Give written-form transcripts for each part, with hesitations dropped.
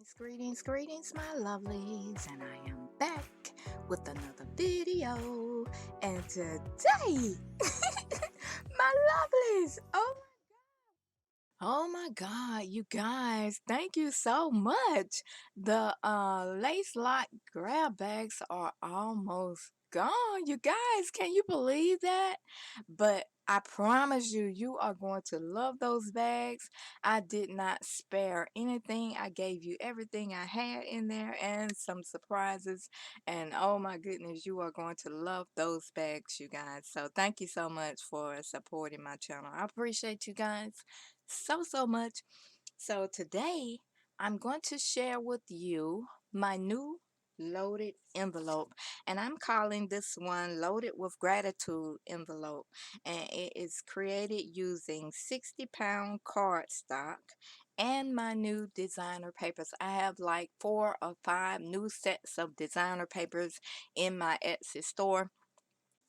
Greetings, my lovelies, and I am back with another video. And today, my lovelies, oh my God, you guys, thank you so much. The lace lock grab bags are almost gone. You guys, can you believe that? But I promise you, you are going to love those bags. I did not spare anything. I gave you everything I had in there and some surprises. And oh my goodness, you are going to love those bags, you guys. So thank you so much for supporting my channel. I appreciate you guys so much. So today I'm going to share with you my new loaded envelope, and I'm calling this one loaded with gratitude envelope, and it is created using 60-pound cardstock and my new designer papers. I have like 4 or 5 new sets of designer papers in my Etsy store.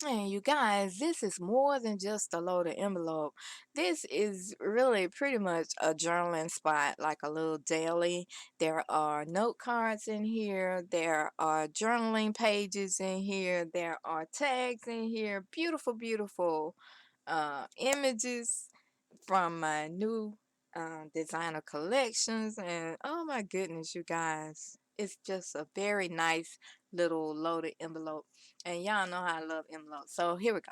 And you guys, this is more than just a loaded envelope. This is really pretty much a journaling spot, like a little daily. There are note cards in here. There are journaling pages in here. There are tags in here. Beautiful images from my new designer collections. And oh my goodness, you guys, it's just a very nice little loaded envelope. And y'all know how I love envelopes. So here we go.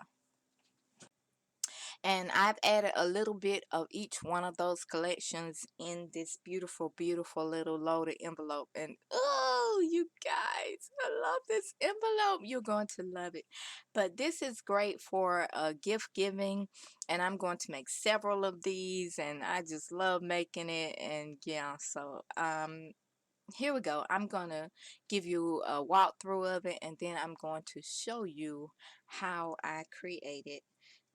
And I've added a little bit of each one of those collections in this beautiful little loaded envelope. And oh, you guys, I love this envelope. You're going to love it. But this is great for gift giving, and I'm going to make several of these, and I just love making it. And yeah, so here we go. I'm gonna give you a walkthrough of it, and then I'm going to show you how I created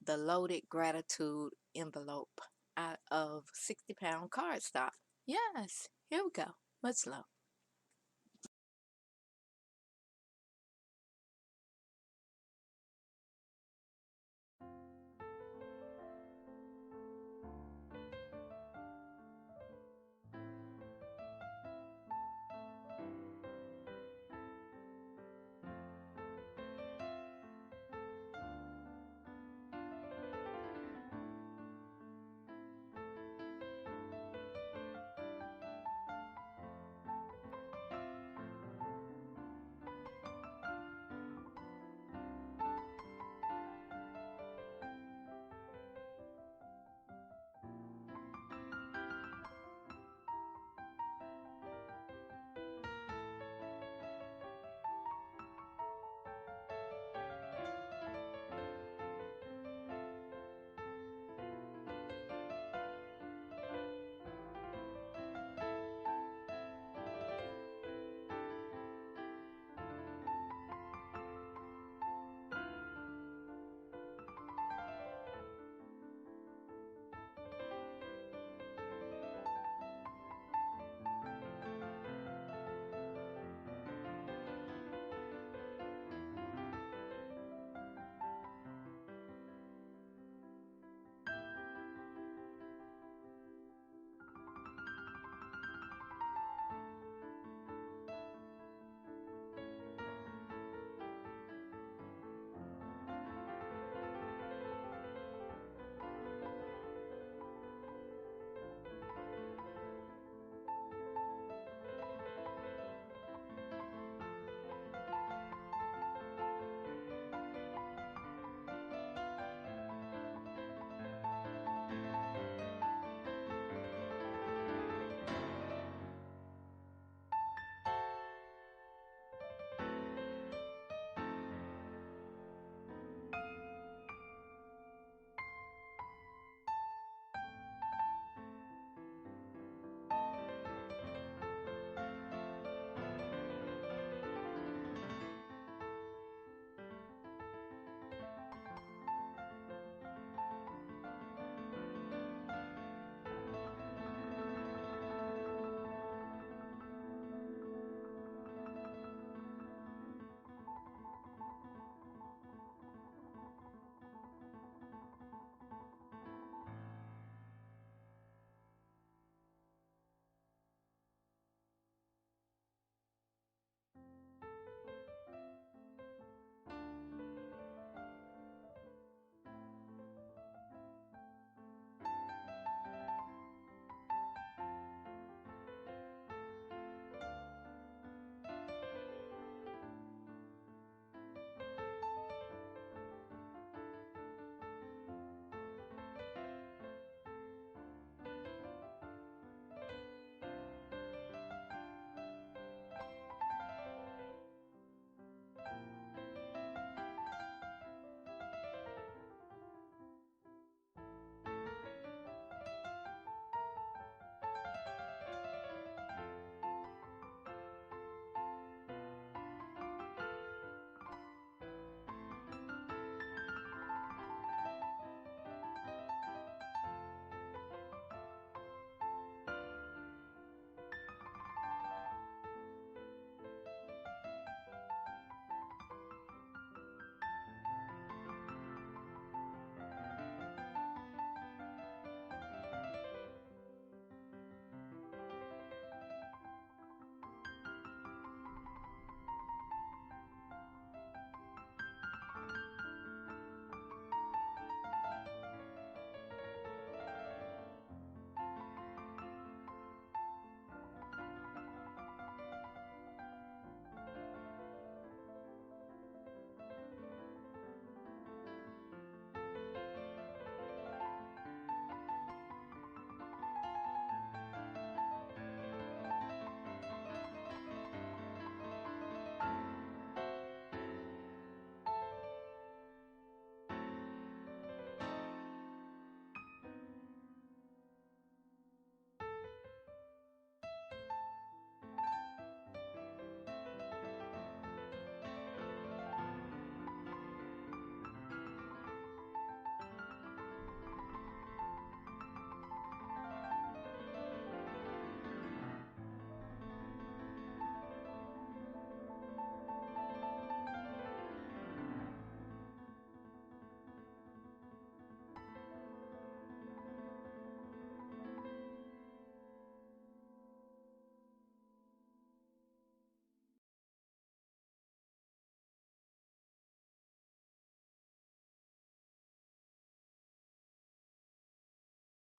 the loaded gratitude envelope out of 60-pound cardstock. Yes, here we go. Much love.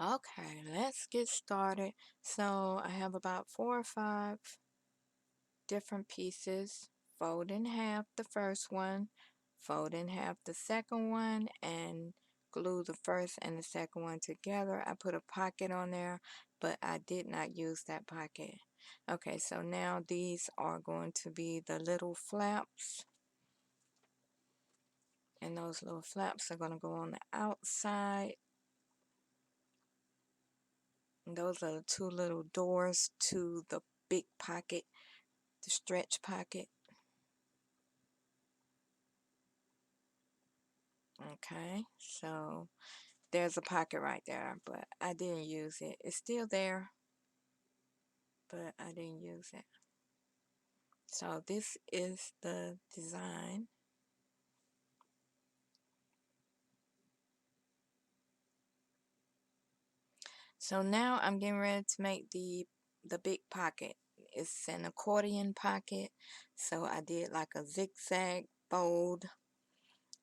Okay, let's get started. So I have about 4 or 5 different pieces. Fold in half the first one, fold in half the second one, and glue the first and the second one together. I put a pocket on there, but I did not use that pocket. Okay, so now these are going to be the little flaps, and those little flaps are going to go on the outside. And those are the two little doors to the big pocket, the stretch pocket. Okay, so there's a pocket right there, but I didn't use it. It's still there, but I didn't use it. So this is the design. So now I'm getting ready to make the big pocket. It's an accordion pocket. So I did like a zigzag fold,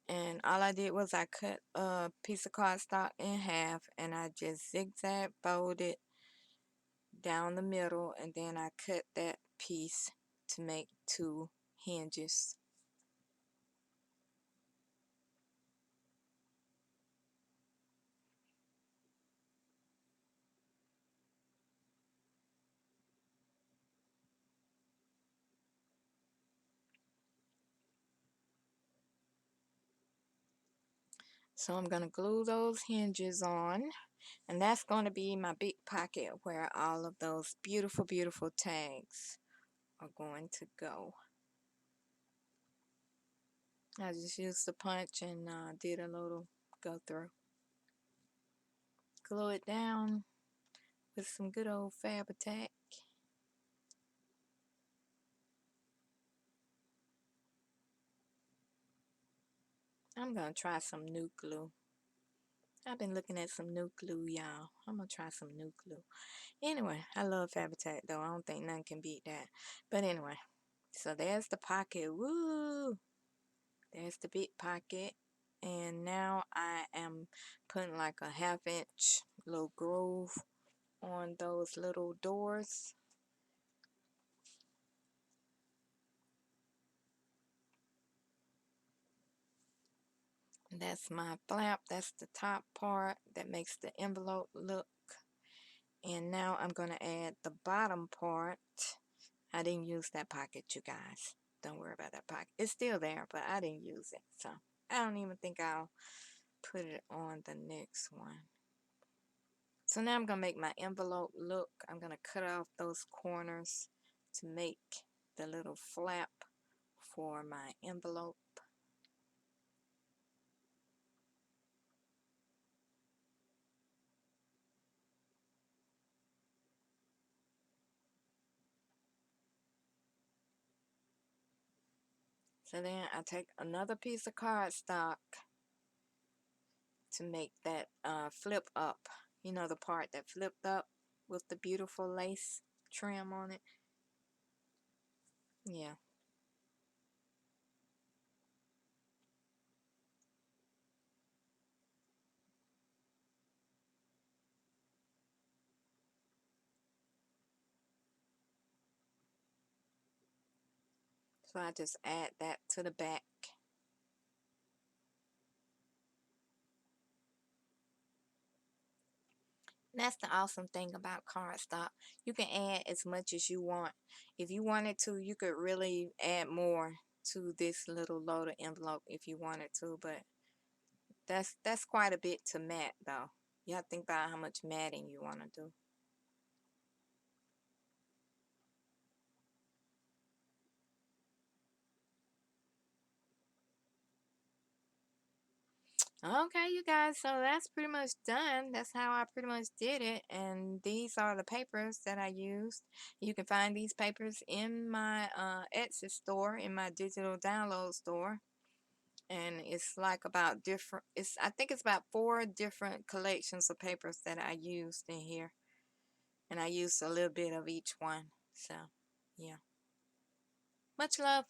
and all I did was I cut a piece of cardstock in half and I just zigzag folded down the middle, and then I cut that piece to make 2 hinges. So I'm going to glue those hinges on, and that's going to be my big pocket where all of those beautiful, beautiful tags are going to go. I just used the punch and did a little go through. Glue it down with some good old Fab-A-Tac. I'm going to try some new glue. I've been looking at some new glue, y'all. I'm going to try some new glue. Anyway, I love Fab-A-Tac, though. I don't think nothing can beat that. But anyway, so there's the pocket. Woo! There's the big pocket. And now I am putting like a 1/2 inch little groove on those little doors. That's my flap. That's the top part that makes the envelope look. And now I'm going to add the bottom part. I didn't use that pocket, you guys. Don't worry about that pocket. It's still there, but I didn't use it. So I don't even think I'll put it on the next one. So now I'm going to make my envelope look. I'm going to cut off those corners to make the little flap for my envelope. So then I take another piece of cardstock to make that flip up. You know, the part that flipped up with the beautiful lace trim on it. Yeah. So I just add that to the back. That's the awesome thing about cardstock. You can add as much as you want. If you wanted to, you could really add more to this little loaded envelope if you wanted to, but that's quite a bit to mat though. You have to think about how much matting you want to do. Okay, you guys, so that's pretty much done. That's how I pretty much did it. And these are the papers that I used. You can find these papers in my Etsy store, in my digital download store. And it's like about different, I think it's about 4 different collections of papers that I used in here. And I used a little bit of each one. So, yeah. Much love.